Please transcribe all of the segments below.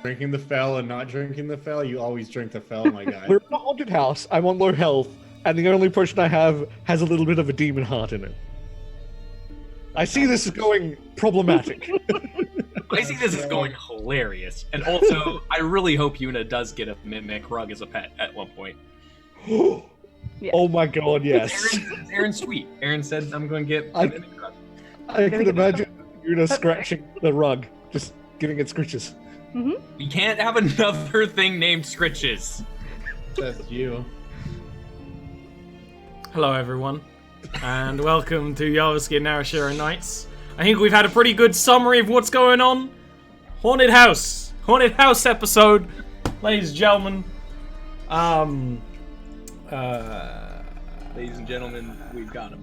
drinking the Fel and not drinking the Fel. You always drink the Fel, my guy. We're in a haunted house. I'm on low health, and the only potion I have has a little bit of a demon heart in it. I see this as going problematic. I see this as going hilarious. And also, I really hope Yuna does get a mimic rug as a pet at one point. Yeah. Oh my god, yes. Aaron's sweet. Aaron said, I'm going to get a mimic rug. I can imagine Yuna scratching the rug, just giving it scritches. We can't have another thing named Scritches. That's you. Hello, everyone, and welcome to Jarviskjir Narashiro Nights. I think we've had a pretty good summary of what's going on. Haunted house episode, ladies and gentlemen. Ladies and gentlemen, we've got him.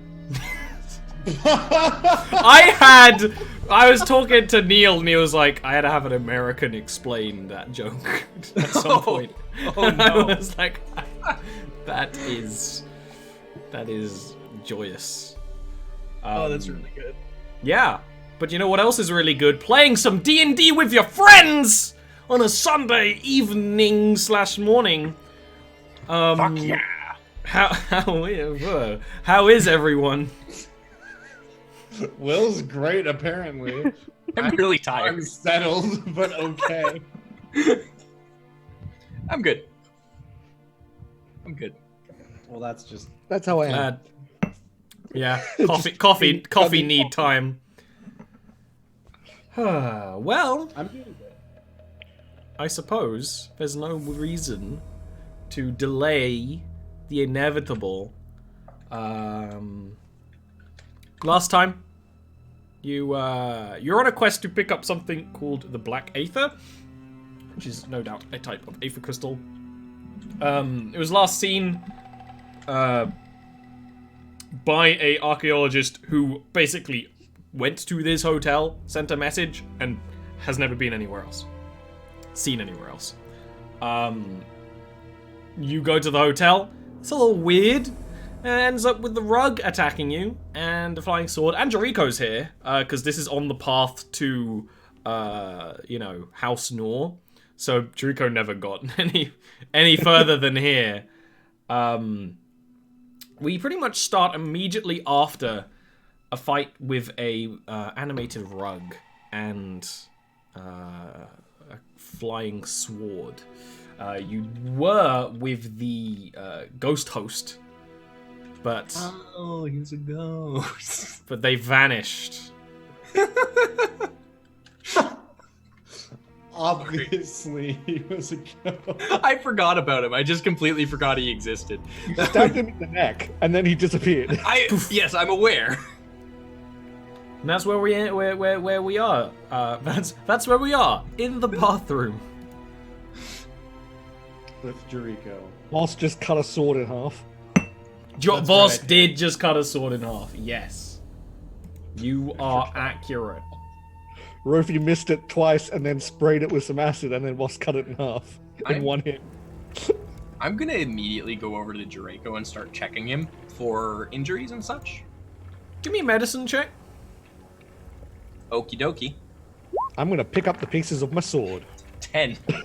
I was talking to Neil. Neil was like, I had to have an American explain that joke at some point. Oh no. I was like, that is joyous. Oh, that's really good. Yeah, but you know what else is really good? Playing some D&D with your friends on a Sunday evening / morning. Fuck yeah. How is everyone? Will's great, apparently. I'm really tired. Unsettled, but okay. I'm good. I'm good. Well, that's That's how I am. Yeah, coffee need time. Well, I'm doing good. I suppose there's no reason to delay the inevitable. Last time, you're on a quest to pick up something called the Black Aether, which is no doubt a type of aether crystal. It was last seen by a archaeologist who basically went to this hotel, sent a message, and has never been anywhere else. Seen anywhere else. You go to the hotel, it's a little weird. It ends up with the rug attacking you, and the flying sword, and Jariko's here, because this is on the path to, House Nor. So Jariko never got any further than here. We pretty much start immediately after a fight with a animated rug and a flying sword. You were with the ghost host. But oh, he was a ghost. But they vanished. Obviously, he was a ghost. I forgot about him. I just completely forgot he existed. You stabbed him in the neck, and then he disappeared. Yes, I'm aware. And that's where we are. That's where we are, in the bathroom. With Jariko. Boss just cut a sword in half. Your That's boss right. did just cut a sword in half. Yes, you are accurate. Rofi missed it twice and then sprayed it with some acid and then boss cut it in half in one hit. I'm gonna immediately go over to Jariko and start checking him for injuries and such. Give me a medicine check. Okie dokie. I'm gonna pick up the pieces of my sword. 10. I'm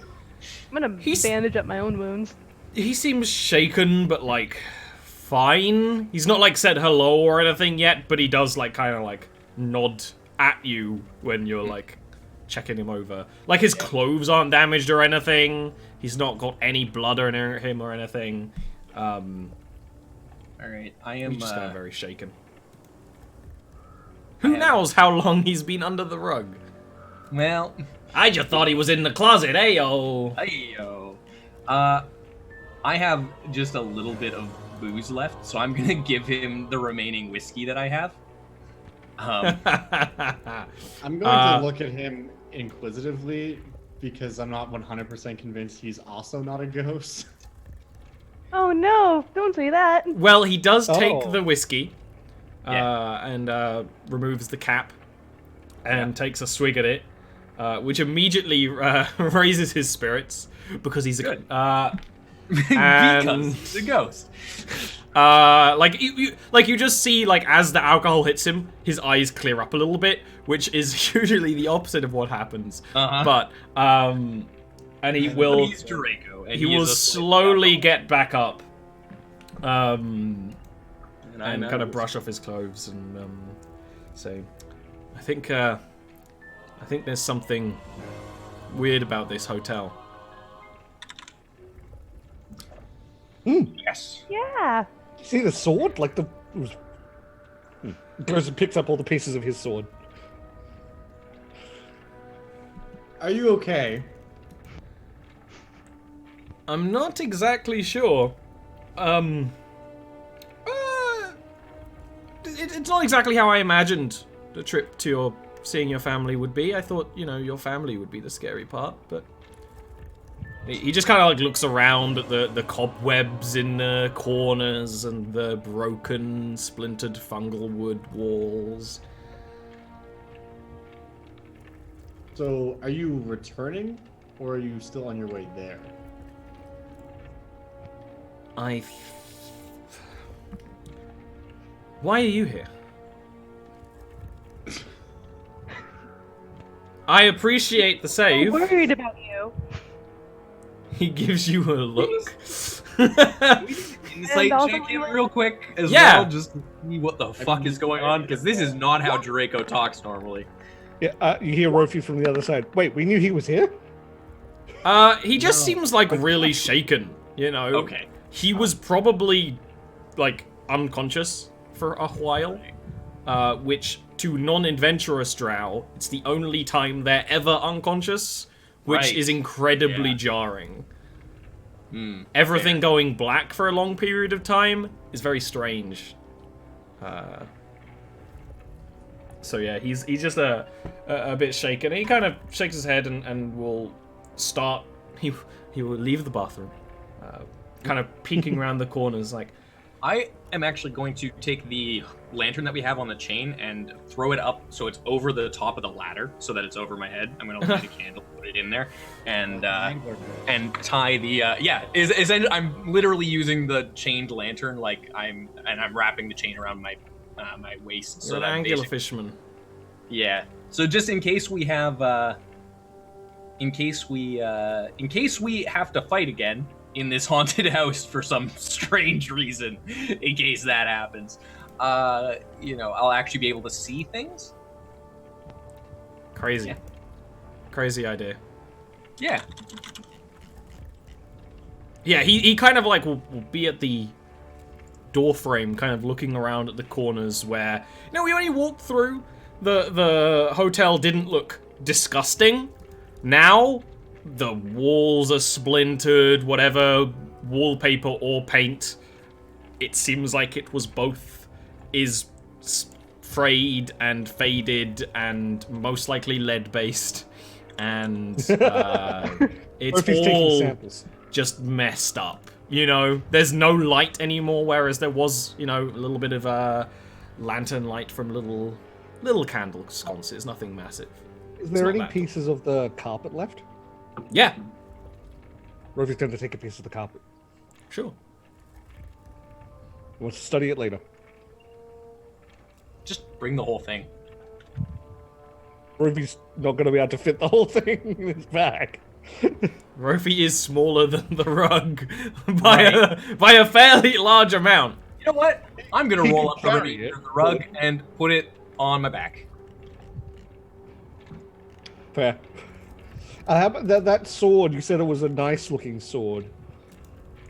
gonna bandage up my own wounds. He seems shaken, but like fine. He's not like said hello or anything yet, but he does like kind of like nod at you when you're like checking him over. Like his clothes aren't damaged or anything. He's not got any blood on him or anything. All right, I am He's just kind of very shaken. Who knows how long he's been under the rug? Well, I just thought he was in the closet, ayo. Ayo. I have just a little bit of booze left, so I'm gonna give him the remaining whiskey that I have. I'm going to look at him inquisitively because I'm not 100% convinced he's also not a ghost. Oh no! Don't say that. Well, he does take Oh. the whiskey and removes the cap and takes a swig at it, which immediately raises his spirits because he's a Good. and Because he's a ghost. you just see like as the alcohol hits him, his eyes clear up a little bit, which is usually the opposite of what happens. Uh-huh. But and he But will he's Draco, and he will is a slave slowly now. get back up, and I'm kind of out. brush off his clothes and say, I think there's something weird about this hotel. Yes. Yeah. See the sword? Like the... It was... Goes and picks up all the pieces of his sword. Are you okay? I'm not exactly sure. It's not exactly how I imagined the trip to seeing your family would be. I thought, your family would be the scary part, but he just kind of like looks around at the cobwebs in the corners and the broken, splintered fungal wood walls. So, are you returning, or are you still on your way there? Why are you here? I appreciate the save. I'm worried about you. He gives you a look. Insight also check him like- real quick as Yeah. well, just to see what the fuck is going on, because this is not how Draco talks normally. Yeah, you hear Rofi from the other side. Wait, we knew he was here? He just seems like really shaken, Okay. He was probably, like, unconscious for a while, which, to non-adventurous drow, it's the only time they're ever unconscious, which Right. is incredibly Yeah. jarring. Hmm. Everything going black for a long period of time is very strange. So yeah, he's just a bit shaken. He kind of shakes his head and will start. He will leave the bathroom, kind of peeking around the corners like. I am actually going to take the lantern that we have on the chain and throw it up so it's over the top of the ladder, so that it's over my head. I'm going to light a candle, put it in there, and tie the I'm literally using the chained lantern I'm wrapping the chain around my my waist. You're an that angular basically- fisherman. Yeah. So just in case we have in case we have to fight again in this haunted house for some strange reason, in case that happens, I'll actually be able to see things. Crazy. Yeah. Crazy idea. Yeah. Yeah, he kind of like will be at the door frame, kind of looking around at the corners where, we only walked through. The hotel didn't look disgusting. Now, the walls are splintered, whatever wallpaper or paint, it seems like it was both, is frayed and faded and most likely lead-based. And it's Rofi's taking all samples. just messed up. There's no light anymore, whereas there was, a little bit of lantern light from little candle sconces, nothing massive. Is there not any bad. pieces of the carpet left? Yeah, Rofi's going to take a piece of the carpet. sure. He wants to study it later. Just bring the whole thing. Rofi's not going to be able to fit the whole thing in his bag. Rofi is smaller than the rug by a fairly large amount. You know what? I'm gonna He roll can up carry underneath it. the rug and put it on my back. Fair. How about that sword? You said it was a nice-looking sword.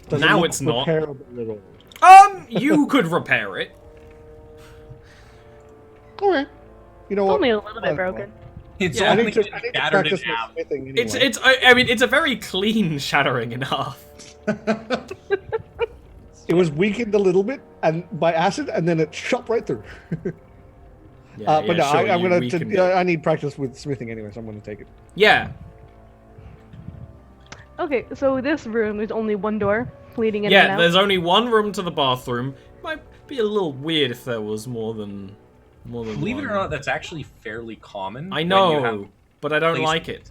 Does Now it look it's not. repairable at all? You could repair it. Okay. You know what? Only a little bit broken. It's Yeah, I only need to shattered in practice my half. smithing anyway. It's a very clean shattering in half. It was weakened a little bit, and by acid, and then it shot right through. Yeah, But no, sure, I'm you gonna. weakened it. I need practice with smithing anyway, so I'm gonna take it. Yeah. Okay, so this room is only one door leading in and Yeah, out. there's only one room to the bathroom. Might be a little weird if there was more than Believe it one. or not, that's actually fairly common. I when you know, have- but I don't place- like it.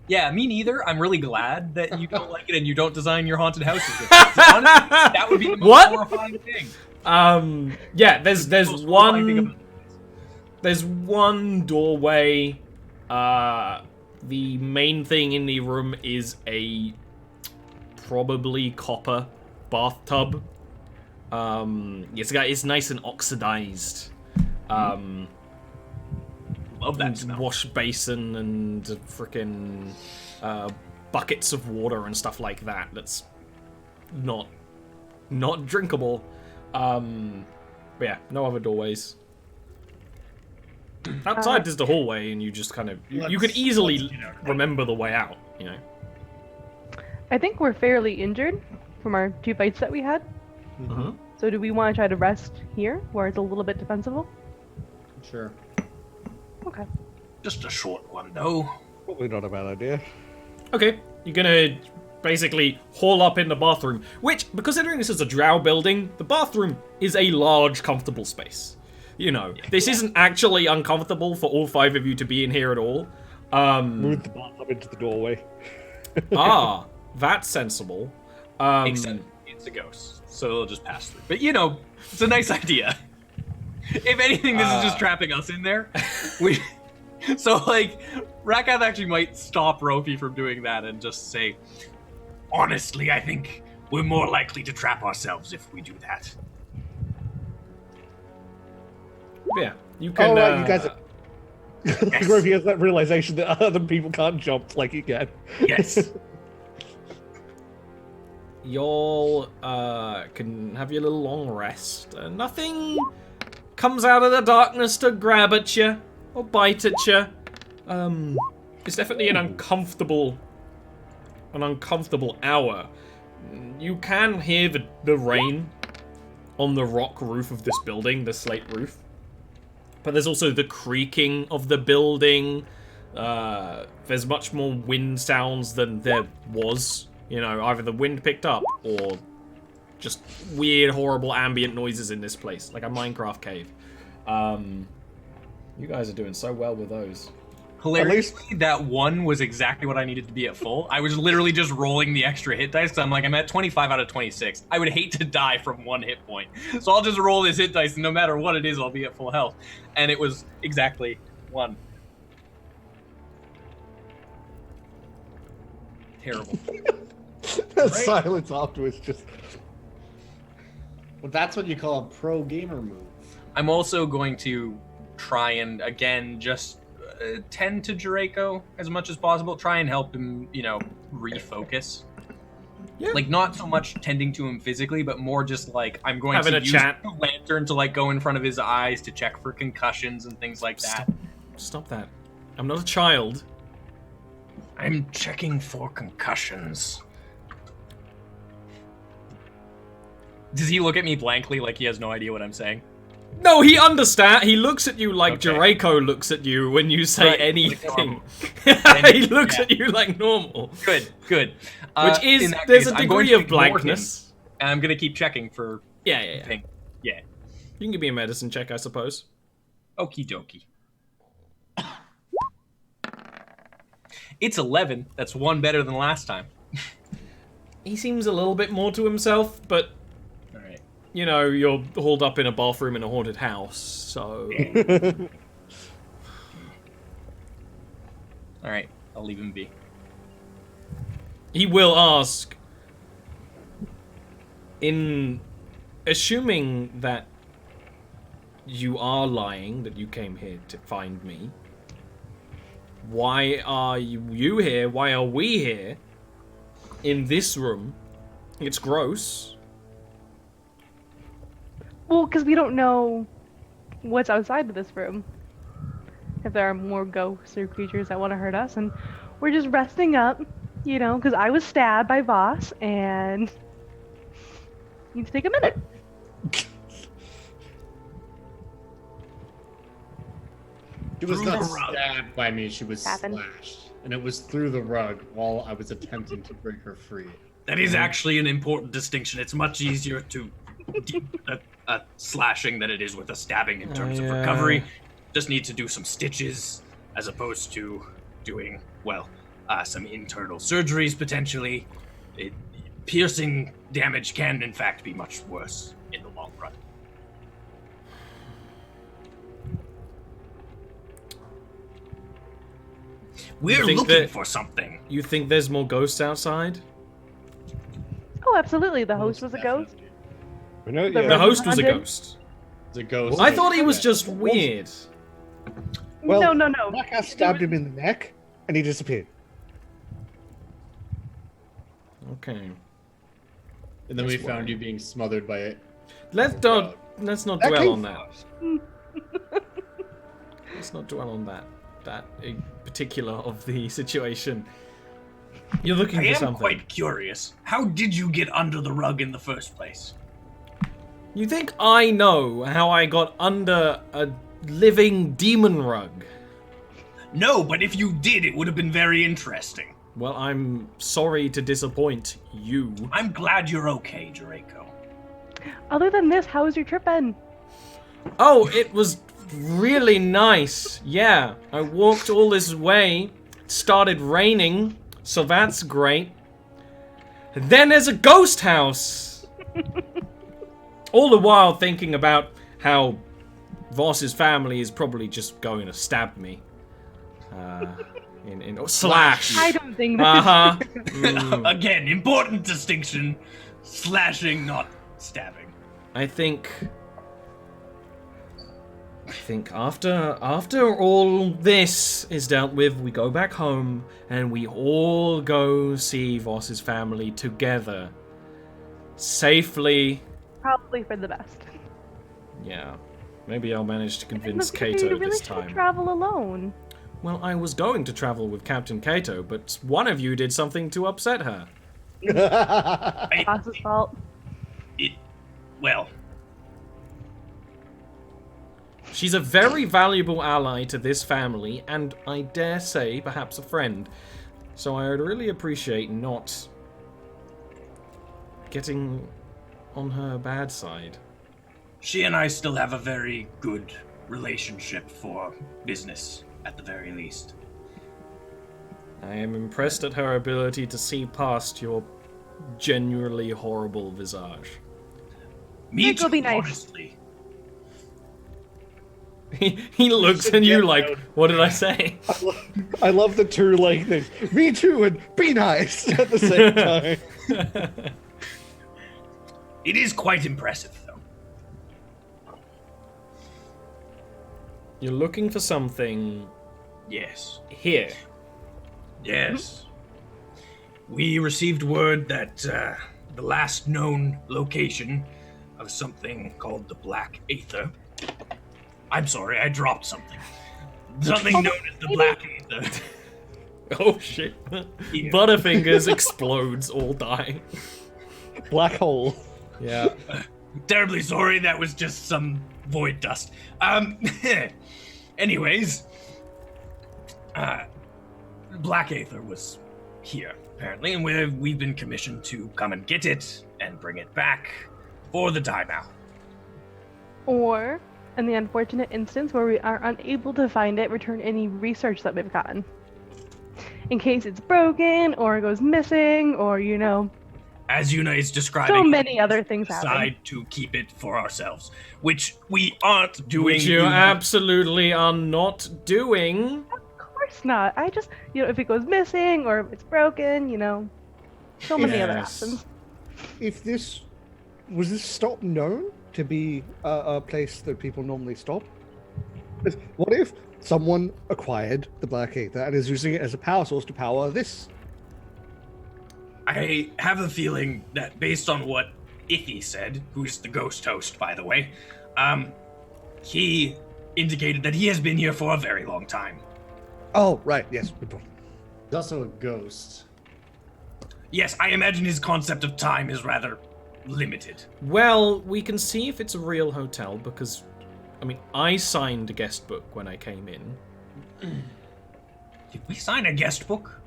Yeah, me neither. I'm really glad that you don't like it and you don't design your haunted houses. with it. Honestly, that would be the most What? horrifying thing. Yeah, there's Most horrifying thing one about this. there's one doorway The main thing in the room is a probably copper bathtub. It's nice and oxidized. Love that smell. Wash basin and freaking buckets of water and stuff like that. That's not drinkable. But yeah, no other doorways. Outside is the hallway, and you just kind of you could easily remember the way out. You know. I think we're fairly injured from our 2 fights that we had. Mm-hmm. So do we want to try to rest here, where it's a little bit defensible? Sure. Okay. Just a short one, though. Probably not a bad idea. Okay, you're gonna basically haul up in the bathroom, which, considering this is a drow building, the bathroom is a large, comfortable space. You know, this isn't actually uncomfortable for all 5 of you to be in here at all. Move the bathtub into the doorway. That's sensible. Except it's a ghost, so it'll just pass through. But, you know, it's a nice idea. If anything, this is just trapping us in there. So, like, Rakath actually might stop Rofi from doing that and just say, honestly, I think we're more likely to trap ourselves if we do that. Yeah, you can. You guys. Like Rofi has that realization that other people can't jump like you can. Yes. Y'all can have your little long rest. Nothing comes out of the darkness to grab at you or bite at you. It's definitely an uncomfortable hour. You can hear the rain on the rock roof of this building, the slate roof. But there's also the creaking of the building. There's much more wind sounds than there was. You know, either the wind picked up or just weird, horrible ambient noises in this place, like a Minecraft cave. You guys are doing so well with those. Hilariously, that one was exactly what I needed to be at full. I was literally just rolling the extra hit dice, because I'm like, I'm at 25 out of 26. I would hate to die from 1 hit point. So I'll just roll this hit dice, and no matter what it is, I'll be at full health. And it was exactly 1. Terrible. That silence afterwards just... Well, that's what you call a pro gamer move. I'm also going to try and, again, just tend to Draco as much as possible. Try and help him, you know, refocus. Yeah. Like, not so much tending to him physically, but more just, like, I'm going to use the lantern to, like, go in front of his eyes to check for concussions and things like that. Stop that. I'm not a child. I'm checking for concussions. Does he look at me blankly like he has no idea what I'm saying? No, he understands. He looks at you like Draco looks at you when you say anything. He looks at you like normal. Good. Which is, there's a degree of blankness. And I'm going to keep checking for... Yeah. Yeah. You can give me a medicine check, I suppose. Okie dokie. It's 11. That's 1 better than last time. He seems a little bit more to himself, but... Alright. You know, you're hauled up in a bathroom in a haunted house, so... Alright, I'll leave him be. He will ask... In... Assuming that you are lying, that you came here to find me, why are you here? Why are we here? In this room? It's gross. Well, because we don't know what's outside of this room. If there are more ghosts or creatures that want to hurt us, and we're just resting up, you know, because I was stabbed by Voss, and need to take a minute. She was not stabbed by me, she was slashed. And it was through the rug while I was attempting to break her free. That is actually an important distinction. It's much easier to do a slashing than it is with a stabbing in terms of recovery. Just need to do some stitches as opposed to doing, well, some internal surgeries potentially. Piercing damage can, in fact, be much worse in the long run. We're looking for something. You think there's more ghosts outside? Oh, absolutely. The host was a ghost. We know, The The yeah. host was a Haunted? ghost. It's a ghost. I thought he was Yeah. just weird. Well, no. Black Ass stabbed him in the neck, and he disappeared. Okay. And then we That's found why. you being smothered by it. Let's not That dwell came on that. Let's not dwell on that particular of the situation. You're looking I for am something. quite curious. How did you get under the rug in the first place? You think I know how I got under a living demon rug? No, but if you did, it would have been very interesting. Well, I'm sorry to disappoint you. I'm glad you're okay, Draco. Other than this, how was your trip been? Oh, it was really nice. Yeah, I walked all this way. It started raining, so that's great. And then there's a ghost house. All the while thinking about how Voss's family is probably just going to stab me. Slash. I don't think that. Again, important distinction. Slashing, not stabbing. I think after all this is dealt with, we go back home and we all go see Voss's family together. Safely. Probably for the best. Yeah. Maybe I'll manage to convince Maybe you Kato really this shouldn't time. travel alone. Well, I was going to travel with Captain Kato, but one of you did something to upset her. Boss's fault. Well, She's a very valuable ally to this family, and I dare say, perhaps a friend. So I would really appreciate not getting on her bad side. she and I still have a very good relationship for business, at the very least. I am impressed at her ability to see past your genuinely horrible visage. Me Draco, be too, nice. honestly. He looks at you like, what did I say? I love the two like things. Me too, and be nice at the same time. It is quite impressive, though. You're looking for something Yes. here. Yes. We received word that the last known location of something called the Black Aether. I'm sorry, I dropped something. Something known as the Black Aether. Oh shit. Yeah. Butterfingers explodes, all die. Black hole. Yeah. Terribly sorry, that was just some void dust. Anyways, Black Aether was here, apparently, and we've been commissioned to come and get it and bring it back for the timeout. Or, in the unfortunate instance where we are unable to find it, return any research that we've gotten. In case it's broken, or goes missing, or, you know, As Yuna is describing, so many other things decide happen. to keep it for ourselves, which we aren't doing. Which you Yuna. absolutely are not doing. Of course not. I just, you know, if it goes missing, or if it's broken, you know, so many other Yes. options. If this was this stop known to be a place that people normally stop? What if someone acquired the Black Aether and is using it as a power source to power this? I have a feeling that based on what Iffy said, who's the ghost host, by the way, he indicated that he has been here for a very long time. Oh, right. Yes. Good point. He's also a ghost. Yes, I imagine his concept of time is rather limited. Well, we can see if it's a real hotel because, I mean, I signed a guest book when I came in. Did we sign a guest book?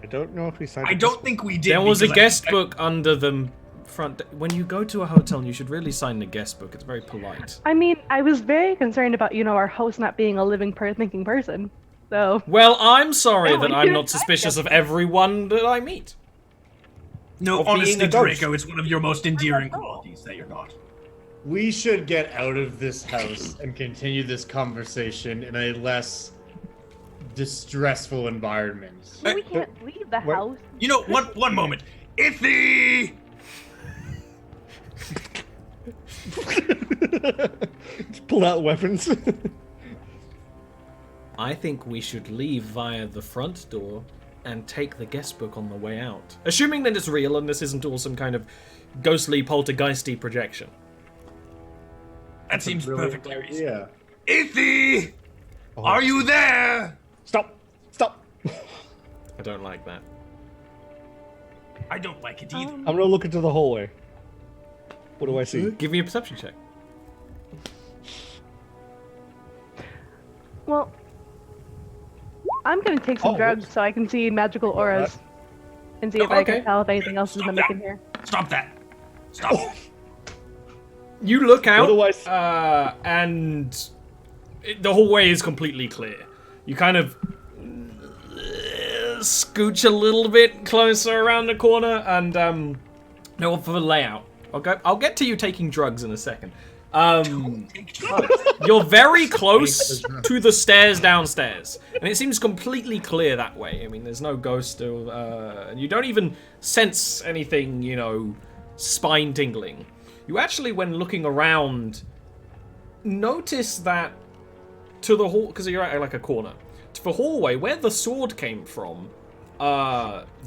I don't know if we signed. I don't think we did. There was a because guest book under the front. When you go to a hotel, you should really sign the guest book. It's very polite. I mean, I was very concerned about, you know, our host not being a living, thinking person. So, Well, I'm sorry No, that we I'm didn't not sign suspicious it. of everyone that I meet. No, of being honestly, a ghost. Draco, it's one of your most endearing qualities that you're not. We should get out of this house and continue this conversation in a less distressful environment. We can't leave the house. You know, one moment. Ithy! Just pull out weapons. I think we should leave via the front door and take the guest book on the way out. Assuming that it's real and this isn't all some kind of ghostly poltergeisty projection. That seems perfectly reasonable. Yeah. Ithy! Are you there? Stop! I don't like that. I don't like it either. I'm gonna look into the hallway. What do I see? Give me a perception check. Well, I'm gonna take some drugs so I can see magical auras and see if I can tell if anything else is mimicking here. Stop that. Stop. You look out, What do I and the hallway is completely clear. You kind of scooch a little bit closer around the corner, and no, for the layout. I'll get to you taking drugs in a second. You're very close to the stairs downstairs, and it seems completely clear that way. I mean, there's no ghost, and you don't even sense anything, you know, spine tingling. You actually, when looking around, notice that to the hall, because you're at like a corner, to the hallway where the sword came from,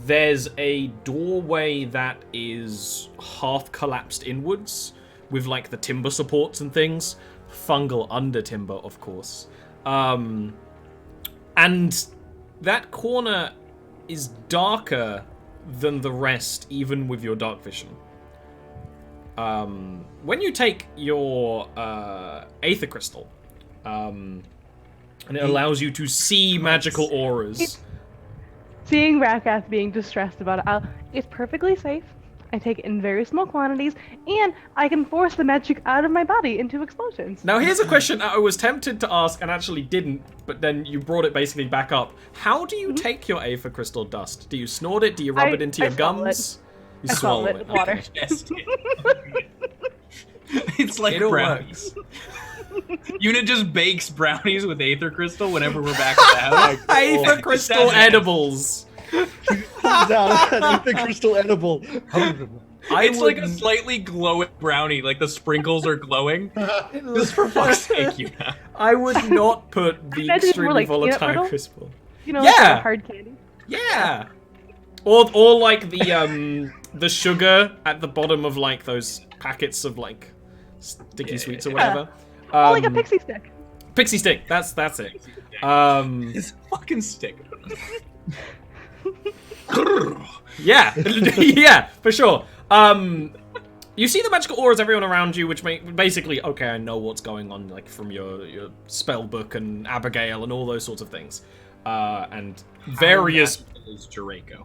there's a doorway that is half collapsed inwards with like the timber supports and things, fungal under timber, of course. And that corner is darker than the rest, even with your dark vision. When you take your Aether Crystal, and it allows you to see magical auras. Seeing Rakath being distressed about it, it's perfectly safe. I take it in very small quantities, and I can force the magic out of my body into explosions. Now here's a question I was tempted to ask and actually didn't, but then you brought it basically back up. How do you take your Aether Crystal dust? Do you snort it? Do you rub it into your gums? You swallow it with water. It's like brownies. Una just bakes brownies with Aether Crystal whenever we're back at the house. Aether Crystal edibles. Down an Aether Crystal edible. It's like a slightly glowing brownie, like the sprinkles are glowing. Just for fuck's sake, Una. I would not put the extremely like volatile crystal. You know, like hard candy. Yeah. Or like the sugar at the bottom of like those packets of like sticky sweets or whatever. Like a pixie stick. Pixie stick. That's it. It's a fucking stick. Yeah, yeah, for sure. You see the magical auras everyone around you, which basically, okay, I know what's going on, like from your spell book and Abigail and all those sorts of things, and various. Is Jareko?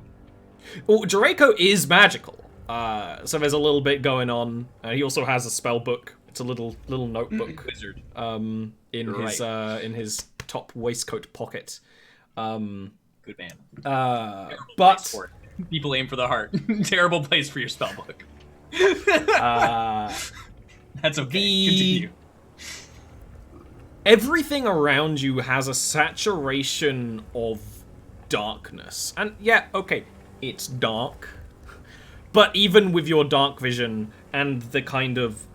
Well, Jareko is magical, so there's a little bit going on. He also has a spell book. It's a little notebook. Wizard. In his top waistcoat pocket. Good man. But people aim for the heart. Terrible place for your spellbook. That's okay. Continue. Everything around you has a saturation of darkness, and yeah, okay, it's dark. But even with your dark vision and the kind of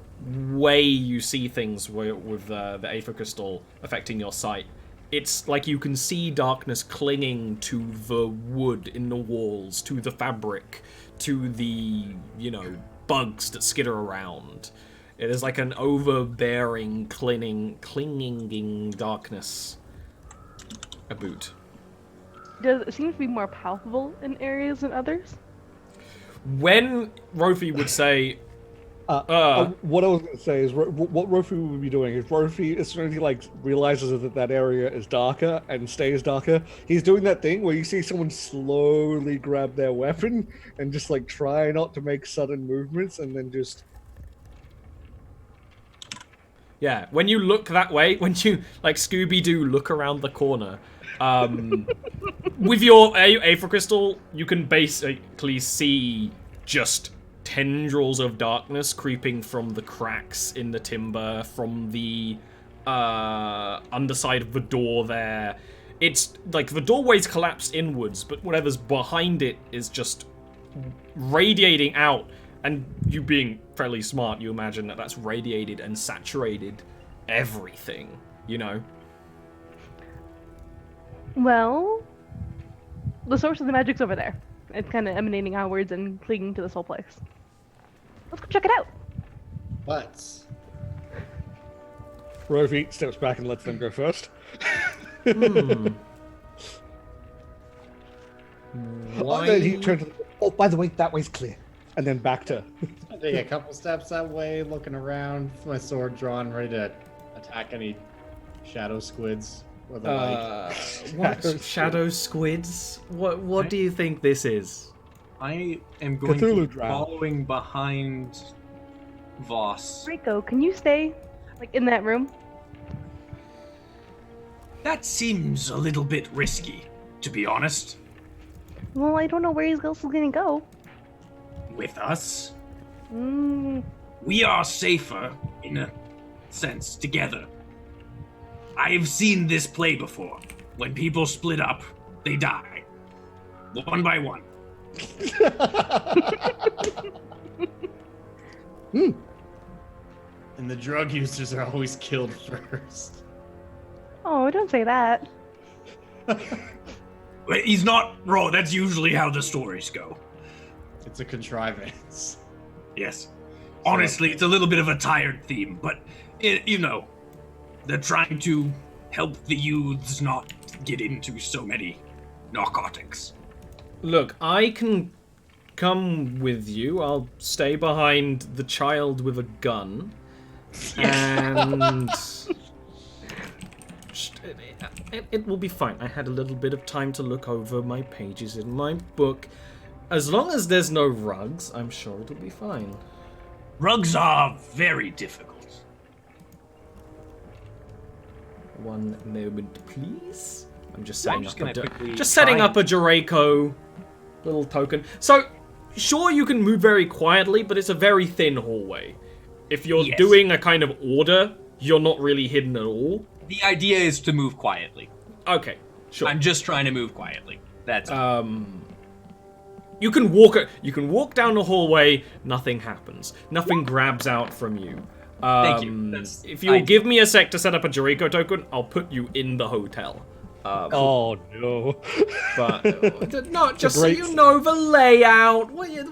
way you see things with the Aether Crystal affecting your sight, it's like you can see darkness clinging to the wood in the walls, to the fabric, to the, you know, bugs that skitter around. It is like an overbearing, clinging darkness about. Does it seem to be more palpable in areas than others? When Rofi would say, what I was going to say is, what Rofi would be doing is, Rofi, as soon as he like realizes that area is darker and stays darker, he's doing that thing where you see someone slowly grab their weapon and just like try not to make sudden movements, and then just. Yeah, when you look that way, when you like Scooby-Doo look around the corner, with your Aether Crystal, you can basically see just tendrils of darkness creeping from the cracks in the timber, from the underside of the door there. it's like the doorway's collapsed inwards, but whatever's behind it is just radiating out. And you being fairly smart, you imagine that that's radiated and saturated everything, you know? Well, the source of the magic's over there. It's kind of emanating outwards and clinging to this whole place. Let's go check it out. Let's. Rovi steps back and lets them go first. Why? Then he turns. Oh, by the way, that way's clear. And then back to. I take a couple steps that way, looking around, with my sword drawn, ready to attack any shadow squids. Or the like. What? Shadow squids? What do you think this is? I am going Cthulhu to be drow. following behind Voss. Draco, can you stay, like, in that room? That seems a little bit risky, to be honest. Well, I don't know where he's also gonna go. With us, Mm, we are safer, in a sense, together. I've seen this play before. When people split up, they die. One by one. And the drug users are always killed first. oh, don't say that. But he's not wrong. That's usually how the stories go. It's a contrivance. Yes. Honestly, it's a little bit of a tired theme, but, you know, they're trying to help the youths not get into so many narcotics. Look, I can come with you. I'll stay behind the child with a gun. And it will be fine. I had a little bit of time to look over my pages in my book. As long as there's no rugs, I'm sure it'll be fine. Rugs are very difficult. One moment, please. I'm just I'm setting just up gonna quickly just setting try up a Draco little token. So, sure, you can move very quietly, but it's a very thin hallway. If you're Yes. doing a kind of order, you're not really hidden at all. The idea is to move quietly. Okay, sure. I'm just trying to move quietly. That's You can walk down the hallway, nothing happens. Nothing grabs out from you. Thank you. That's If you'll ideal. give me a sec to set up a Jericho token, I'll put you in the hotel. Oh no. But no, just so great- you know the layout. Why you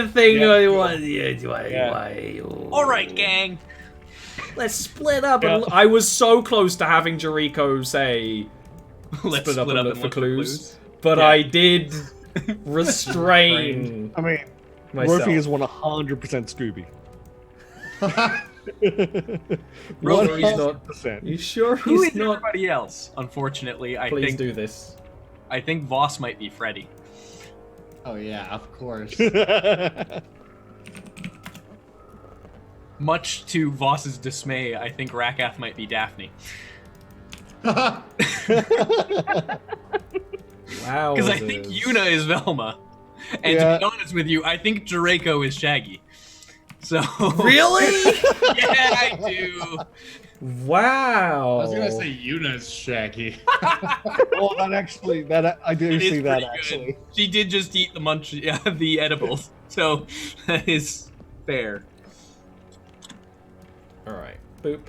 think? All right, gang. Let's split up. And I was so close to having Jericho say Let's split up and look and for look clues, but Yeah. I did restrain I mean, myself. Murphy is 100% Scooby. Rory's not. 100%. You sure Who he's is not? everybody else? Unfortunately, Please do this. I think Voss might be Freddy. Oh yeah, of course. Much to Voss's dismay, I think Rakath might be Daphne. Wow. Because I think Yuna is Velma. And Yeah. to be honest with you, I think Draco is Shaggy. So Really? yeah, I do. Wow. I was gonna say Yuna's Shaggy. Oh, that I do It is see that pretty actually. good. She did just eat the edibles, so that is fair. All right. Boop.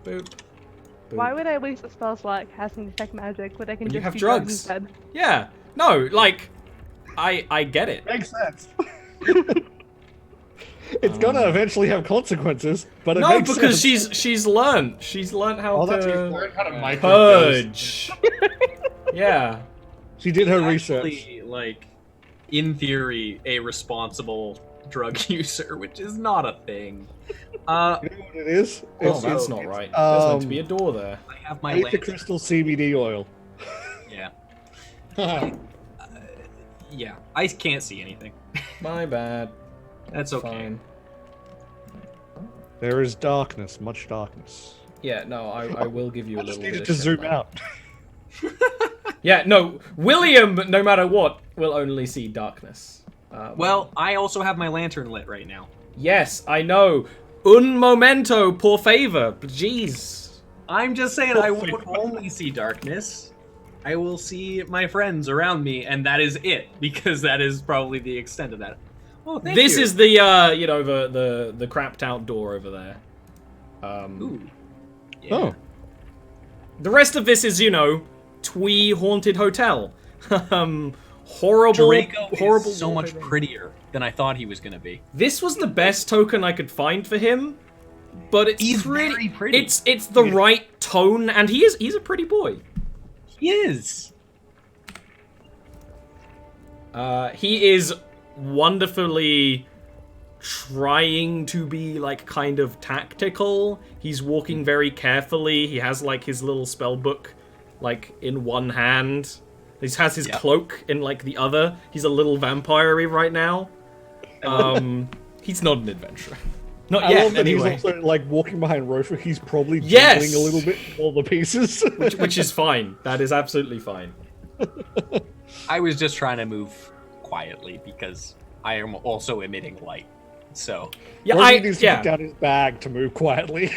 Boop. Boop. Why would I waste a spell slot casting detect magic when I can When you just have do drugs. instead? Yeah. No. Like, I get it. Makes sense. It's gonna eventually have consequences, but it No, makes because sense. she's learned how Oh, that's to Learn how to microdose. purge. Yeah. She did her Actually, research. like, in theory, a responsible drug user, which is not a thing. You know what it is? Oh, Also, that's not it's, right. There's meant to be a door there. I have my Aether lantern. crystal CBD oil. Yeah. Oh, Yeah. I can't see anything. My bad. That's okay. Fine. There is darkness, much darkness. Yeah, no, I will give you a I just little needed bit of to zoom shit. out. Yeah, no, William, no matter what, will only see darkness. Well, I also have my lantern lit right now. Yes, I know. Un momento, por favor. Jeez. I'm just saying I won't only see darkness. I will see my friends around me, and that is it, because that is probably the extent of that. Oh, thank This you. is the the crapped out door over there. Ooh. Yeah. Oh. The rest of this is, twee haunted hotel. Horrible, Draco horrible. is so much wallpaper. prettier than I thought he was going to be. This was the best token I could find for him, but it's He's very pretty. It's the right tone, and he's a pretty boy. He is. He is wonderfully trying to be like kind of tactical. He's walking very carefully. He has like his little spell book like in one hand. He has his cloak in like the other. He's a little vampire-y right now. He's not an adventurer. Not I yet, love that anyway. he's also like walking behind Rofa. He's probably Yes! jiggling a little bit with all the pieces. which is fine. That is absolutely fine. I was just trying to move quietly because I am also emitting light. So Yeah, Rofa needs to yeah. put down his bag to move quietly.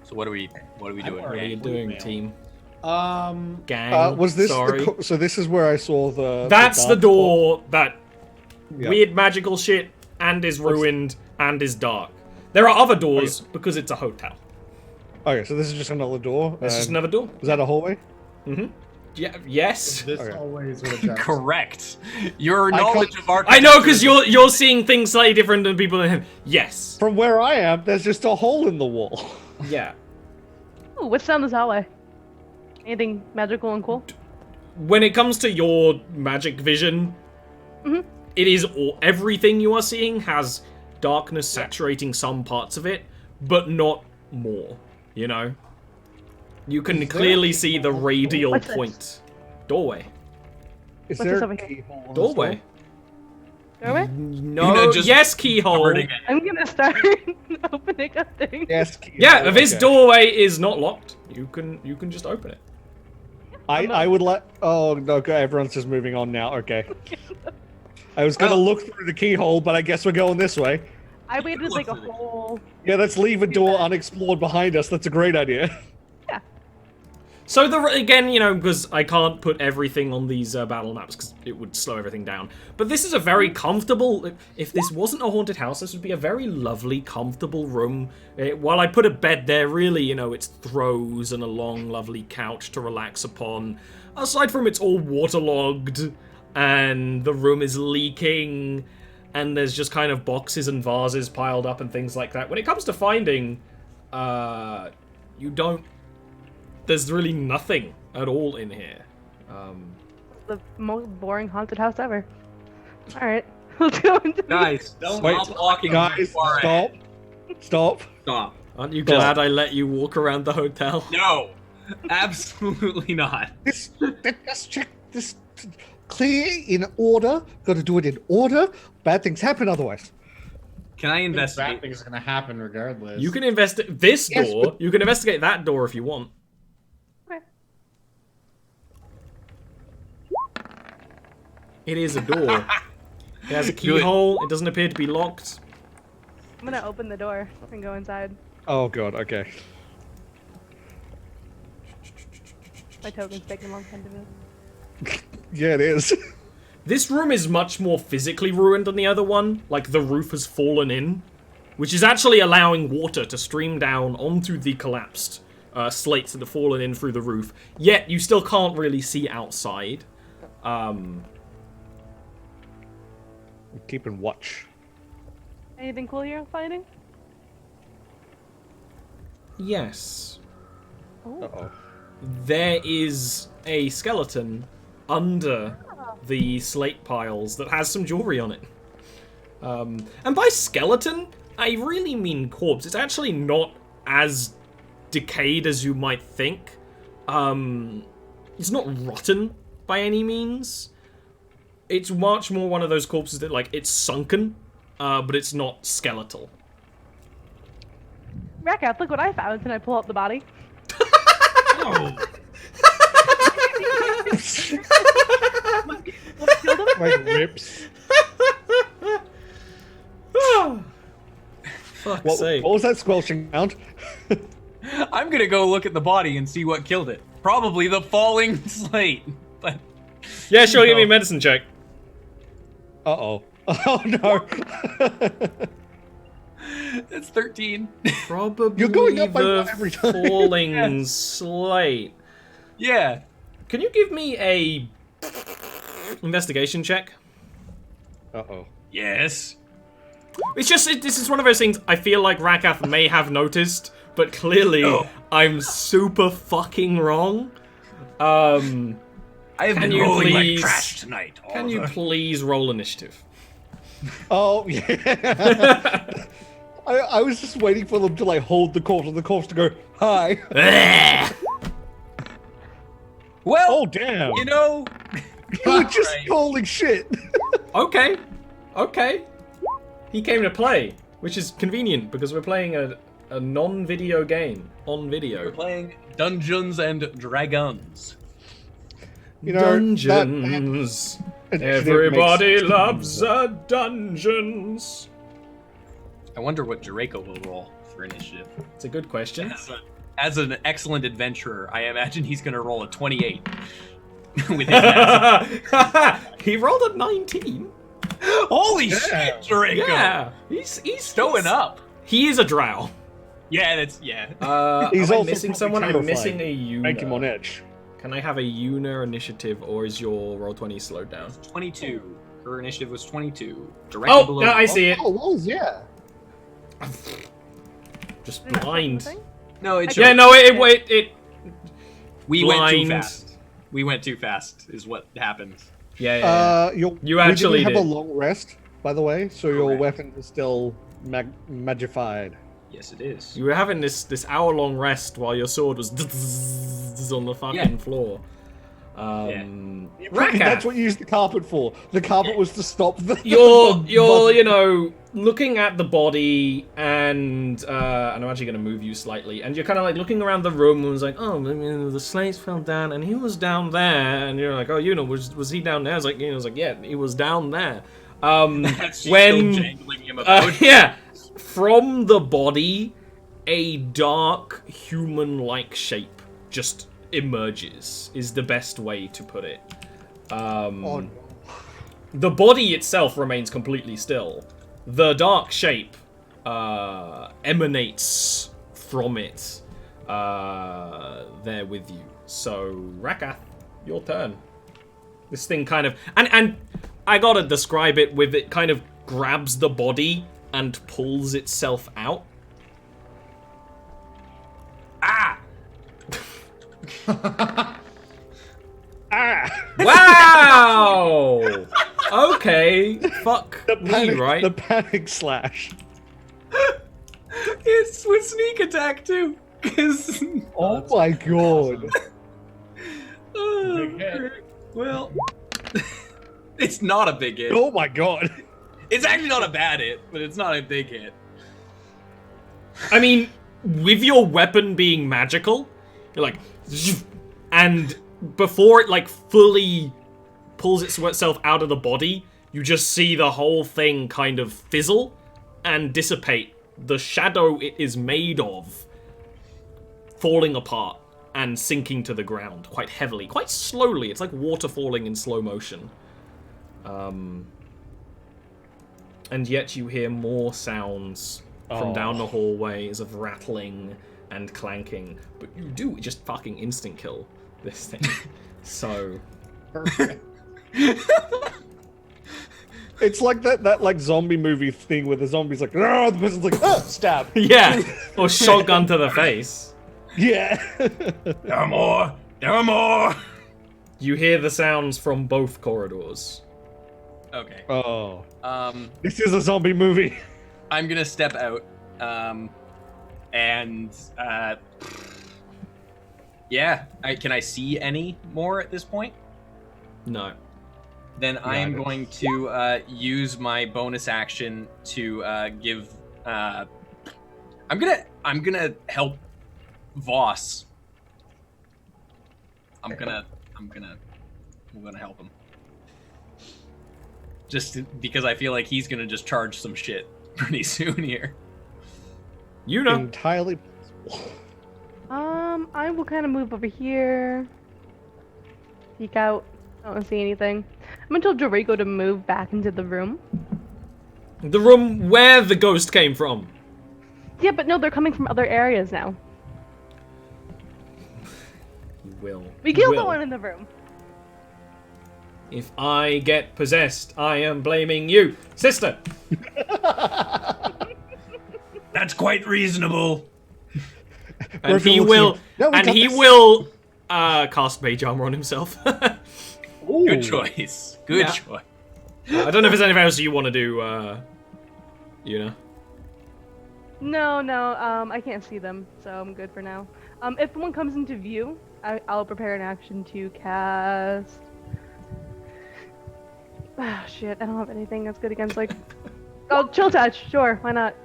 So what are we doing? What are you doing, team? Gang. Was this Sorry. so? This is where I saw the. That's the dark door that Yeah. weird magical shit and is ruined and is dark. There are other doors because it's a hotel. spot. Okay, so this is just another door. There's just and- another door. Is that a hallway? Yeah. Yes. This Okay. always would have Correct. Your I knowledge can't- of architecture. I know, because you're seeing things slightly different than people in him. Yes. From where I am, there's just a hole in the wall. Yeah. Ooh, what's down this hallway? Anything magical and cool? When it comes to your magic vision, it is everything you are seeing has darkness saturating some parts of it, but not more. You know. You can clearly see the radial What's this? point. Doorway. Is What's there this a over here? keyhole in this Doorway. Doorway? No. know, just Yes, keyhole. Converting it. I'm gonna start opening up things. door? Yes. Keyhole. Yeah, this okay. doorway is not locked. You can just open it. I would let. Oh no! Okay, everyone's just moving on now. Okay. I was gonna look through the keyhole, but I guess we're going this way. I waited like a Look through the- whole. Yeah, let's leave a door unexplored behind us. That's a great idea. Yeah. So again, because I can't put everything on these battle maps because it would slow everything down. But this is a very comfortable. If this wasn't a haunted house, this would be a very lovely, comfortable room. While I put a bed there, really, it's throws and a long, lovely couch to relax upon. Aside from it's all waterlogged and the room is leaking, and there's just kind of boxes and vases piled up and things like that. When it comes to finding, you don't. There's really nothing at all in here. The most boring haunted house ever. Alright, let's go into Guys, don't Wait, stop walking Guys, too far ahead. Stop. Stop. Aren't you glad I let you walk around the hotel? No, absolutely not. Let's check this. Clear in order. Got to do it in order. Bad things happen otherwise. Can I Bad investigate? things are gonna happen regardless. You can investigate this Yes, door. You can investigate that door if you want. Okay. It is a door. It has a keyhole. It doesn't appear to be locked. I'm gonna open the door and go inside. Oh god. Okay. My token's taking a long time to move. Yeah, it is. This room is much more physically ruined than the other one. Like, the roof has fallen in, which is actually allowing water to stream down onto the collapsed slates that have fallen in through the roof. Yet, you still can't really see outside. I'm keeping watch. Anything cool you're finding? Yes. Oh, Uh-oh. There is a skeleton under the slate piles that has some jewelry on it. And by skeleton, I really mean corpse. It's actually not as decayed as you might think. It's not rotten by any means. It's much more one of those corpses that, like, it's sunken, but it's not skeletal. Rackout, look what I found, and I pull out the body. Oh, What killed him? Like rips. Fuck's sake. What was that squelching sound? I'm gonna go look at the body and see what killed it. Probably the falling slate. But Yeah, sure, give me a medicine check. Uh-oh. Oh, no. it's 13. Probably You're going up by the one every time. falling slate. Yeah. Can you give me a investigation check? Uh-oh. Yes. It's just, this is one of those things I feel like Rakath may have noticed, but clearly I'm super fucking wrong. I have Can been you rolling please- like trash tonight. Can you please roll initiative? Oh, yeah. I was just waiting for them to, like, hold the corpse, and the corpse to go, hi. Well, Oh, damn. you know, You were just Right. holding shit. Okay. Okay. He came to play, which is convenient because we're playing a non-video game on we're video. playing Dungeons and Dragons. You know, Dungeons. that Everybody makes- loves dungeons. I wonder what Draco will roll for initiative. It's a good question. As an excellent adventurer, I imagine he's going to roll a 28 with his massive... He rolled a 19. Holy shit, Draco! Yeah, he's Stowing up. He is a drow. Yeah, that's yeah. He's am I also missing probably someone? I'm terrified. missing a Una. Make him on edge. Can I have a Una initiative, or is your roll 20 slowed down? 22. Her initiative was 22. Directly Oh, below. no, I see it. Oh, it was, yeah. Just Isn't that blind. something? No, it. Yeah, no, it. We went too blind. fast. We went too fast. Is what happened. Yeah. You actually we didn't have did. a long rest, by the way, so your Correct. weapon is still magified. Yes, it is. You were having this hour-long rest while your sword was on the fucking floor. Rakath, That's what you used the carpet for. The carpet was to stop the. you're the- you know, looking at the body, and I'm actually going to move you slightly, and you're kind of like looking around the room and was like, oh, I mean, the slates fell down and he was down there, and you're like, oh, you know, was he down there? I was like, yeah, he was down there. She's When still jangling him about. yeah, from the body, a dark human-like shape just emerges. Is the best way to put it. Oh, no. The body itself remains completely still. The dark shape emanates from it there with you. So, Rakath, your turn. This thing kind of... And I gotta describe it with it kind of grabs the body and pulls itself out. Ah! Ah! Wow! Okay, fuck me, right? The panic slash. It's with sneak attack too. 'Cause- Oh my god. Big hit. Well, it's not a big hit. Oh my god. It's actually not a bad hit, but it's not a big hit. I mean, with your weapon being magical, you're like, and before it like fully pulls itself out of the body, you just see the whole thing kind of fizzle and dissipate. The shadow it is made of falling apart and sinking to the ground quite heavily, quite slowly. It's like water falling in slow motion. And yet you hear more sounds from down the hallways of rattling and clanking. But you do just fucking instant kill this thing. So... Perfect. It's like that like zombie movie thing where the zombie's like, oh, the person's like, oh, stab. yeah! Or shotgun to the face. Yeah. There are more. There are more. You hear the sounds from both corridors. Okay. Oh. This is a zombie movie. I'm gonna step out. Yeah. Can I see any more at this point? No. Then I am going to use my bonus action to give. I'm gonna help Voss. I'm gonna help him. Just because I feel like he's gonna just charge some shit pretty soon here. You know. Entirely possible. I will kind of move over here. Peek out. I don't see anything. I'm gonna tell Jarviskjir to move back into the room. The room where the ghost came from. Yeah, but no, they're coming from other areas now. You will. We killed the one in the room. If I get possessed, I am blaming you, sister. That's quite reasonable. And he will. Cast mage armor on himself. Good choice. Good choice. I don't know if there's anything else you want to do. You know. No, I can't see them, so I'm good for now. If one comes into view, I'll prepare an action to cast. Ah, shit, I don't have anything that's good against, like... Oh, chill touch, sure, why not?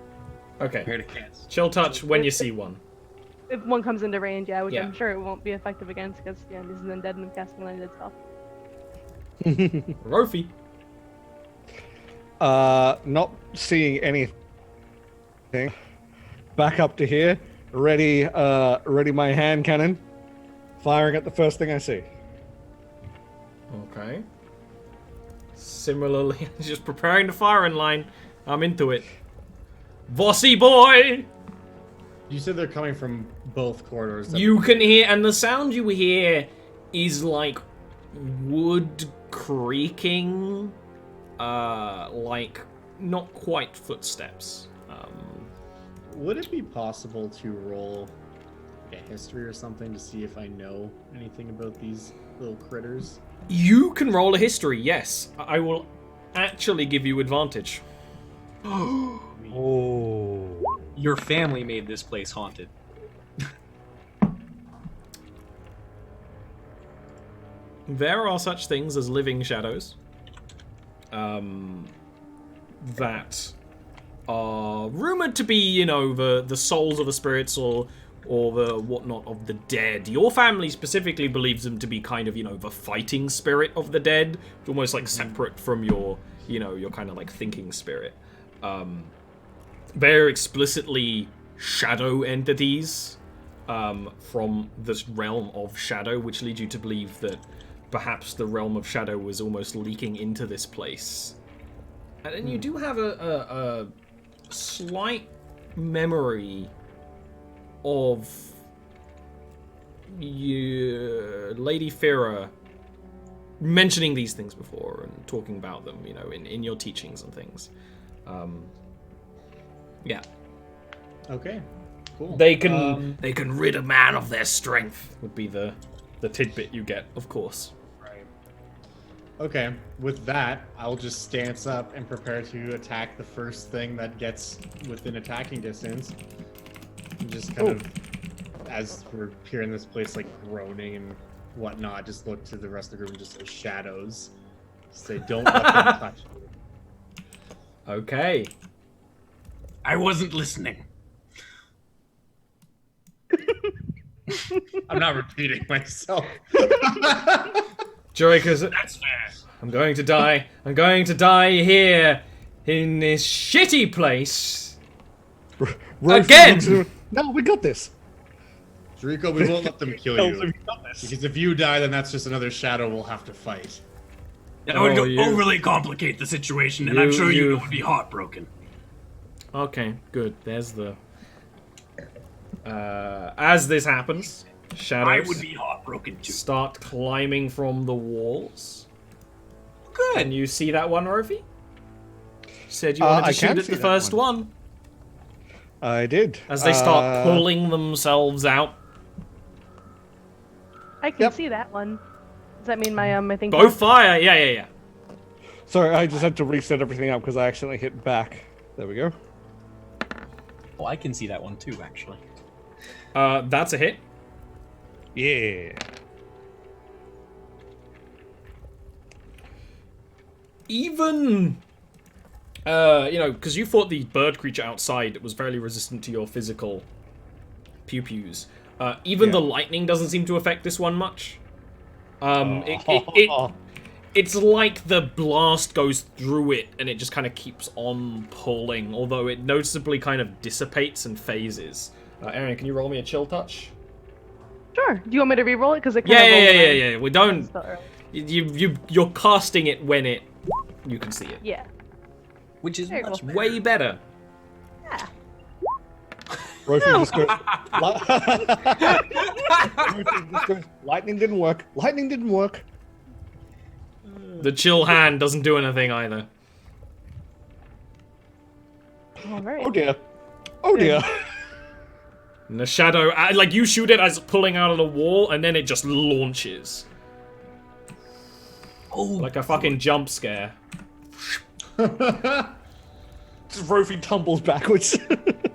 Okay. Here to cast. Chill touch when you see one. If one comes into range, yeah, which Yeah. I'm sure it won't be effective against, because, yeah, this is undead and I'm casting undead stuff. Rofi. Not seeing anything. Back up to here. Ready my hand cannon. Firing at the first thing I see. Okay. Similarly, just preparing the firing line. I'm into it. Vossy boy! You said they're coming from both corridors. You can hear, and the sound you hear is like wood creaking, like not quite footsteps. Would it be possible to roll a history or something to see if I know anything about these little critters? You can roll a history, yes. I will actually give you advantage. Oh. Your family made this place haunted. There are such things as living shadows that are rumored to be, you know, the souls of the spirits or the whatnot of the dead. Your family specifically believes them to be kind of, you know, the fighting spirit of the dead, almost like separate from your, you know, your kind of like thinking spirit. They're explicitly shadow entities from this realm of shadow, which leads you to believe that perhaps the realm of shadow was almost leaking into this place. And then you do have a slight memory of Lady Fira mentioning these things before and talking about them, you know, in your teachings and things. Yeah. Okay, cool. They can rid a man of their strength would be the tidbit you get, of course. Right. Okay, with that, I'll just stance up and prepare to attack the first thing that gets within attacking distance. And just kind of, as we're here in this place, like groaning and whatnot, just look to the rest of the group and just say shadows. Say, don't let them touch you. Okay. I wasn't listening. I'm not repeating myself. Joey, That's fair. I'm going to die. I'm going to die here in this shitty place. Again! No, we got this. Jarviskjir, we won't let them kill you. Because if you die, then that's just another shadow we'll have to fight. That would overly complicate the situation, and I'm sure you would be heartbroken. Okay, good. There's the... as this happens, shadows I would be heartbroken too. start climbing from the walls. Good. Can you see that one, Rofi? Said you wanted to shoot at the first one. I did. As they start pulling themselves out. I can see that one. Does that mean my thing? Both fire! Yeah. Sorry, I just had to reset everything up because I accidentally hit back. There we go. Oh, I can see that one too, actually. That's a hit. Yeah. Even... you know, because you fought the bird creature outside that was fairly resistant to your physical pew-pews. Even the lightning doesn't seem to affect this one much. It's like the blast goes through it and it just kind of keeps on pulling, although it noticeably kind of dissipates and phases. Aaron, can you roll me a chill touch? Sure. Do you want me to re-roll it? Because it kind Yeah. We don't. Still early. You're casting it when you can see it. Yeah. Which is There you much go. better. Way better. Yeah. Rofi just goes, Rofi just goes, lightning didn't work. Lightning didn't work. The chill hand doesn't do anything either. All right. Oh dear. Oh dear. And the shadow, like you shoot it as it's pulling out of the wall, and then it just launches. Oh, Like a fucking jump scare. Rofi tumbles backwards.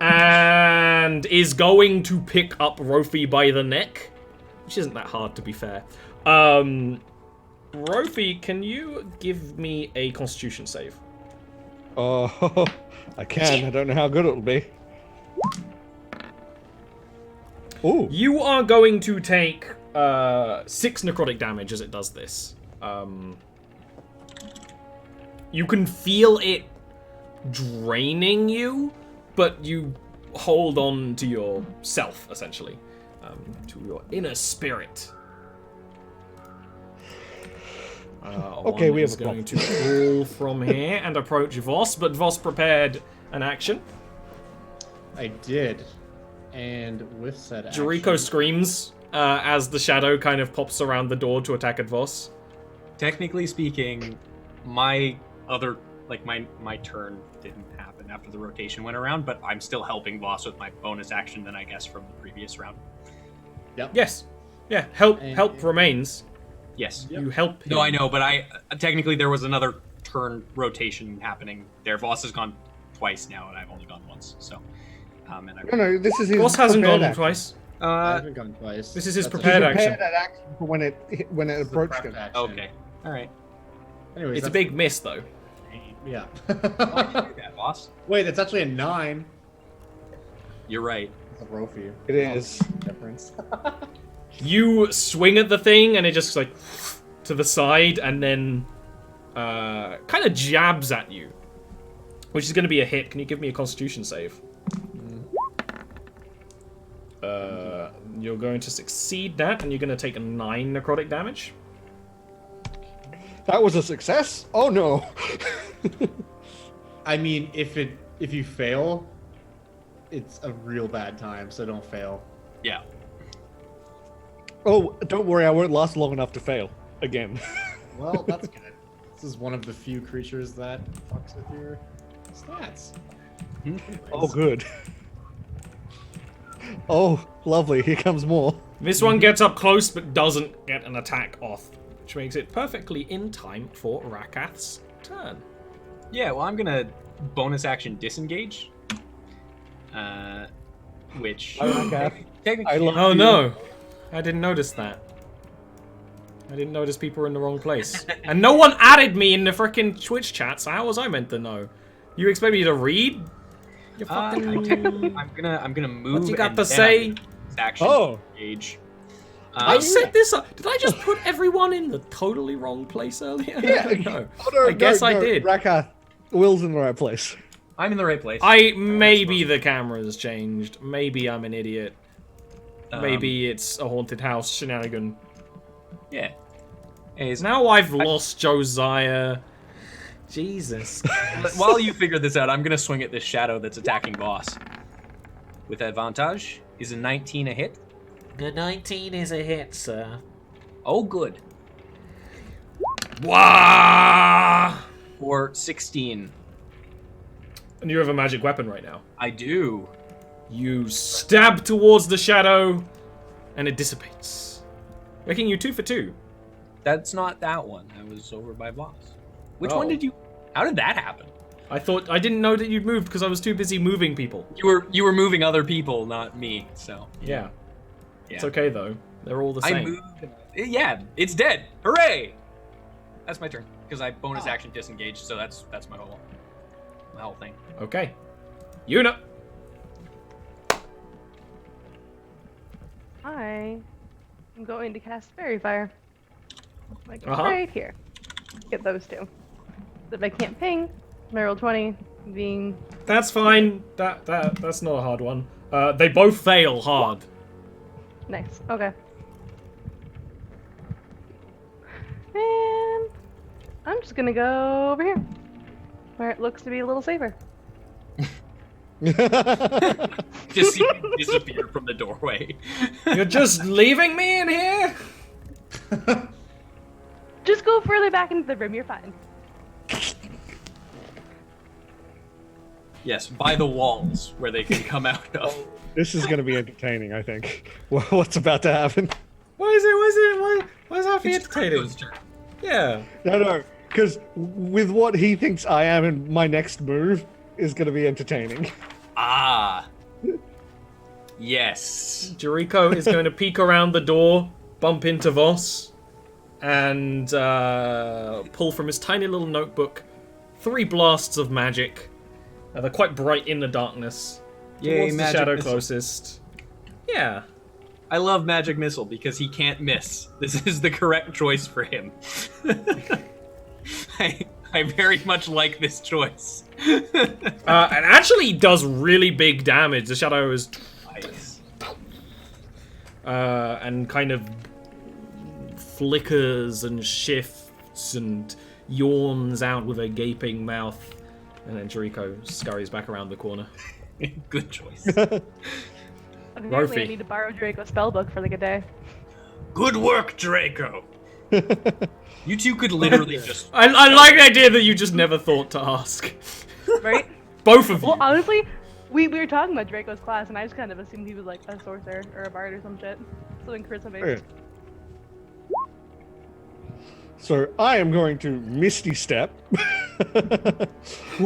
And is going to pick up Rofi by the neck. Which isn't that hard, to be fair. Rofi, can you give me a constitution save? Oh, I can. I don't know how good it'll be. Ooh. You are going to take 6 necrotic damage as it does this. You can feel it draining you, but you hold on to yourself, essentially. To your inner spirit. Okay, we have is a going problem. to crawl from here and approach Voss, but Voss prepared an action. I did. And with said action... Jariko screams as the shadow kind of pops around the door to attack at Voss. technically speaking, my other, like, my turn didn't happen after the rotation went around, but I'm still helping Voss with my bonus action then I guess from the previous round. Yep. Yes. Yeah, help And- remains. Yes. You help him. No, I know, but technically there was another turn rotation happening there. Voss has gone twice now, and I've only gone once. So, and No, this is his Voss hasn't prepared gone action. twice. I haven't gone twice. This is his That's a- prepared He action. prepared that action for when it This is the approached prep him. action. okay, all right. Anyways, It's a that's big miss, though. Yeah. Why did you do that, Voss? Wait, it's actually a 9. You're right. It's a Rofi. It is. Difference. You swing at the thing, and it just, like, to the side, and then kind of jabs at you. Which is going to be a hit. Can you give me a constitution save? You're going to succeed that, and you're going to take 9 necrotic damage. That was a success? Oh no. I mean, if you fail, it's a real bad time, so don't fail. Yeah. Oh, don't worry, I won't last long enough to fail again. Well, that's good. This is one of the few creatures that fucks with your stats. Oh, good. Oh, lovely. Here comes more. This one gets up close, but doesn't get an attack off. Which makes it perfectly in time for Rakath's turn. Yeah, well, I'm gonna bonus action disengage. Which Hi, Rakath. technically, I love Oh you. no! I didn't notice that. I didn't notice people were in the wrong place. And no one added me in the frickin' Twitch chat, so how was I meant to know? You expect me to read? You fucking... I'm gonna move. What you got and to then say? I'm gonna bonus action Oh. disengage. I set this up. Did I just put everyone in the totally wrong place earlier? Yeah. No. Oh, no, I guess no, I no. did. Rakath, Will's in the right place. I'm in the right place. Maybe the camera's changed. Maybe I'm an idiot. Maybe it's a haunted house shenanigan. Yeah. Anyways, Now I've lost Josiah. Jesus. while you figure this out, I'm gonna swing at this shadow that's attacking boss. With advantage, is a 19 a hit? The 19 is a hit, sir. Oh, good. Wah! Or 16. And you have a magic weapon right now. I do. You stab towards the shadow, and it dissipates, making you 2 for 2. That's not that one. I was over by boss. Which Oh. one did you? How did that happen? I didn't know that you'd moved because I was too busy moving people. You were moving other people, not me. So Yeah. yeah. It's okay though. They're all the I same. moved. Yeah, it's dead. Hooray! That's my turn because I bonus action disengaged. So that's my whole thing. Okay. Yuna. I am going to cast Fairy Fire. Like Uh-huh. right here. get those two. If I can't ping, I roll 20, being... That's fine. That's not a hard one. They both fail hard. Nice. Okay. And I'm just gonna go over here, where it looks to be a little safer. Just see him disappear from the doorway. You're just leaving me in here? Just go further back into the room, you're fine. Yes, by the walls where they can come out of. This is going to be entertaining, I think. What's about to happen? Why is that be entertaining? Draco's turn. Yeah. No, because with what he thinks I am in my next move is going to be entertaining. Ah. Yes. Jariko is going to peek around the door, bump into Voss, and pull from his tiny little notebook 3 blasts of magic. They're quite bright in the darkness. Yay, Towards the magic shadow missile. closest. Yeah. I love Magic Missile because he can't miss. This is the correct choice for him. I very much like this choice. It actually does really big damage. The shadow is... Nice. and kind of flickers and shifts and yawns out with a gaping mouth. And then Jariko scurries back around the corner. Good choice. Apparently I Rofi. need to borrow Draco's spellbook for like a day. Good work, Draco. You two could literally just... I like the idea that you just never thought to ask. Right? Both of you. Well, honestly, we were talking about Draco's class, and I just kind of assumed he was like a sorcerer or a bard or some shit. Something charisma based. So I am going to Misty Step.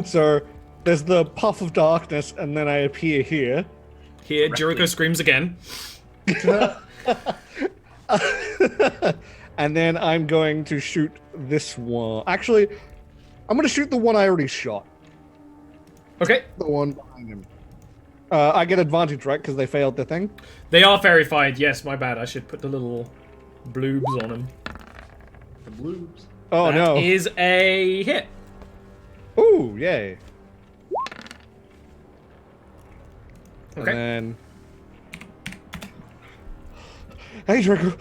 So there's the puff of darkness, and then I appear here. Here, Jariko screams again. And then I'm going to shoot this one. Actually, I'm going to shoot the one I already shot. Okay. The one behind him. I get advantage, right? Because they failed the thing? They are verified. Yes, my bad. I should put the little bloobs on them. The bloobs. Oh, That no. is a hit. Ooh, yay. Okay. And then... Hey, Draco.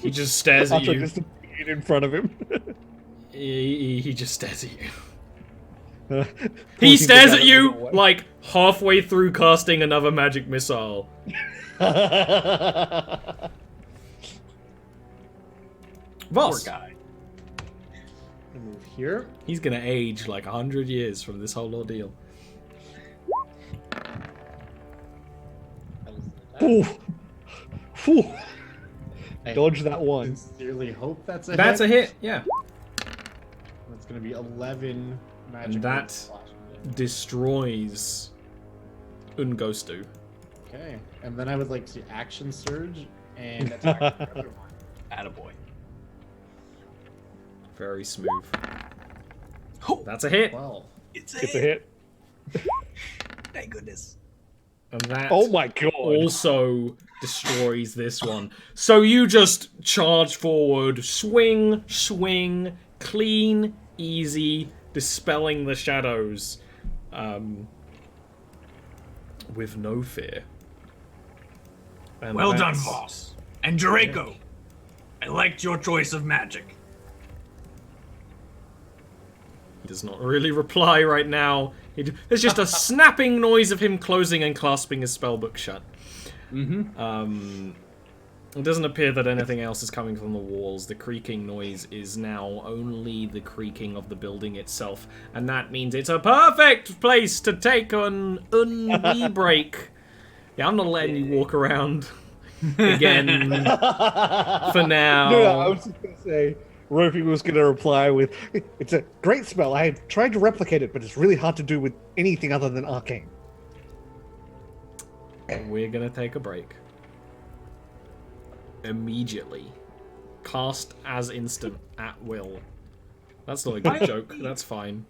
He just stares at After you. just appeared in front of him. He just stares at you. He Pointing stares down at you the way. like halfway through casting another magic missile. Poor Voss. guy. I move here. He's gonna age like 100 years from this whole ordeal. That was an attack. Ooh. Whew. I Dodge that one. sincerely hope that's a That's hit. a hit, yeah. That's gonna be 11 magic. And that- slashing damage. Destroys Ungostu. Okay, and then I would like to action surge and attack the other one. Attaboy. Very smooth. Oh, That's a hit. 12. it's It's a hit. Thank goodness. And that Oh my god. also destroys this one. So you just charge forward, swing, swing, clean, easy, dispelling the shadows. With no fear. And Well done, that's- Voss. And Draco. I liked your choice of magic. He does not really reply right now. There's just a snapping noise of him closing and clasping his spellbook shut. Mm-hmm. It doesn't appear that anything else is coming from the walls. The creaking noise is now only the creaking of the building itself, and that means it's a perfect place to take an wee break. Yeah, I'm not letting you walk around again for now. No, I was just going to say, Rofi was going to reply with, it's a great spell. I tried to replicate it, but it's really hard to do with anything other than arcane. We're gonna take a break. Immediately. Cast as instant, at will. That's not a good joke, that's fine.